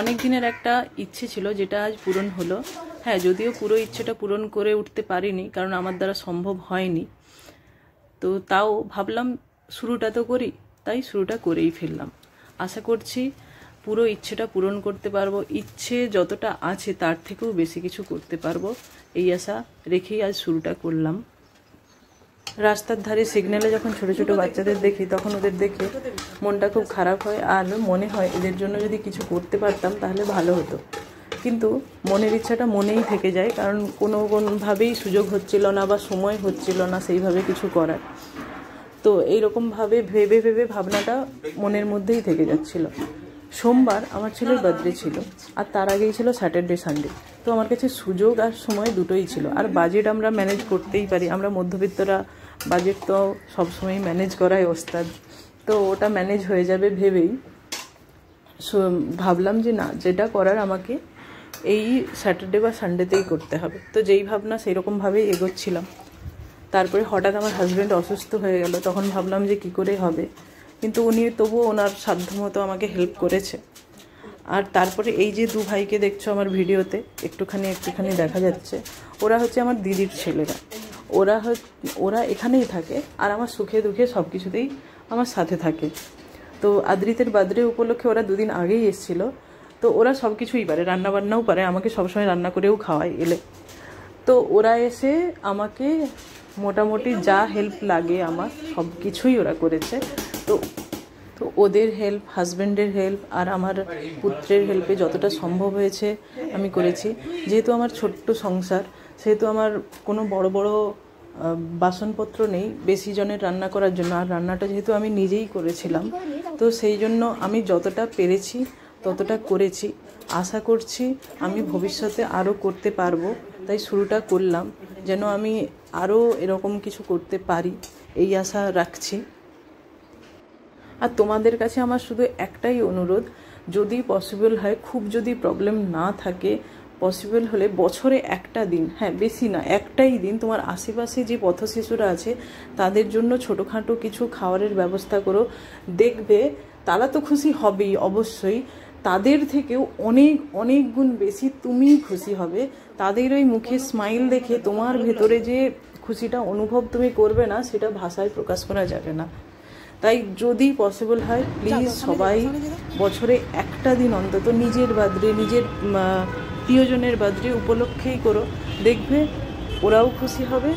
অনেক দিনের একটা ইচ্ছে ছিল যেটা আজ পূরণ হলো। হ্যাঁ, যদিও পুরো ইচ্ছেটা পূরণ করে উঠতে পারিনি, কারণ আমার দ্বারা সম্ভব হয়নি, তো তাও ভাবলাম শুরুটা তো করি, তাই শুরুটা করেই ফেললাম। আশা করছি পুরো ইচ্ছেটা পূরণ করতে পারবো, ইচ্ছে যতটা আছে তার থেকেও বেশি কিছু করতে পারবো, এই আশা রেখেই আজ শুরুটা করলাম। রাস্তার ধারে সিগন্যালে যখন ছোট ছোট বাচ্চাদের দেখি তখন ওদের দেখে মনটা খুব খারাপ হয়, আর মনে হয় এদের জন্য যদি কিছু করতে পারতাম তাহলে ভালো হতো। কিন্তু মনের ইচ্ছাটা মনেই থেকে যায়, কারণ কোনোভাবেই সুযোগ হচ্ছিল না বা সময় হচ্ছিল না সেইভাবে কিছু করার। তো এইরকমভাবে ভেবে ভেবে ভাবনাটা মনের মধ্যেই থেকে যাচ্ছিল। সোমবার আমার ছেলের বার্থডে ছিল, আর তার আগেই ছিল স্যাটারডে সানডে। তো আমার কাছে সুযোগ আর সময় দুটোই ছিল, আর বাজেট আমরা ম্যানেজ করতেই পারি, আমরা মধ্যবিত্তরা বাজেট তো সবসময় ম্যানেজ করাই ওস্তাদ, তো ওটা ম্যানেজ হয়ে যাবে ভেবেই ভাবলাম যে না, যেটা করার আমাকে এই স্যাটারডে বা সানডেতেই করতে হবে। তো যেই ভাবনা সেই রকমভাবেই এগোচ্ছিলাম। তারপরে হঠাৎ আমার হাজব্যান্ড অসুস্থ হয়ে গেল, তখন ভাবলাম যে কি করে হবে, কিন্তু উনি তবুও ওনার সাধ্যমতো আমাকে হেল্প করেছে। আর তারপরে এই যে দু ভাইকে দেখছো আমার ভিডিওতে একটুখানি দেখা যাচ্ছে, ওরা হচ্ছে আমার দিদির ছেলেরা। ওরা এখানেই থাকে, আর আমার সুখে দুঃখে সব কিছুতেই আমার সাথে থাকে। তো আদ্রিতের বার্থডে উপলক্ষে ওরা দুদিন আগেই এসেছিল। তো ওরা সব কিছুই পারে, রান্নাবান্নাও পারে, আমাকে সবসময় রান্না করেও খাওয়ায় এলে। তো ওরা এসে আমাকে মোটামুটি যা হেল্প লাগে আমার সব কিছুই ওরা করেছে। তো ওদের হেল্প, হাজব্যান্ডের হেল্প, আর আমার পুত্রের হেল্পে যতটা সম্ভব হয়েছে আমি করেছি। যেহেতু আমার ছোট্ট সংসার, সেহেতু আমার কোনো বড় বড় বাসনপত্র নেই বেশি জনের রান্না করার জন্য, আর রান্নাটা যেহেতু আমি নিজেই করেছিলাম, তো সেই জন্য আমি যতটা পেরেছি ততটা করেছি। আশা করছি আমি ভবিষ্যতে আরও করতে পারবো, তাই শুরুটা করলাম, যেন আমি আরও এরকম কিছু করতে পারি, এই আশা রাখছি। আর তোমাদের কাছে আমার শুধু একটাই অনুরোধ, যদি পসিবল হয়, খুব যদি প্রবলেম না থাকে, পসিবল হলে বছরে একটা দিন, হ্যাঁ বেশি না, একটাই দিন তোমার আশেপাশে যে পথশিশুরা আছে তাদের জন্য ছোটোখাটো কিছু খাবারের ব্যবস্থা করো। দেখবে তারা তো খুশি হবেই অবশ্যই, তাদের থেকেও অনেক অনেক গুণ বেশি তুমিই খুশি হবে। তাদের ওই মুখে স্মাইল দেখে তোমার ভেতরে যে খুশিটা অনুভব তুমি করবে না, সেটা ভাষায় প্রকাশ করা যাবে না। তাই যদি পসিবল হয় প্লিজ সবাই বছরে একটা দিন অন্তত নিজের বার্থডে, নিজের প্রিয়জনের বার্থডে উপলক্ষেই করো, দেখবে ওরাও খুশি হবে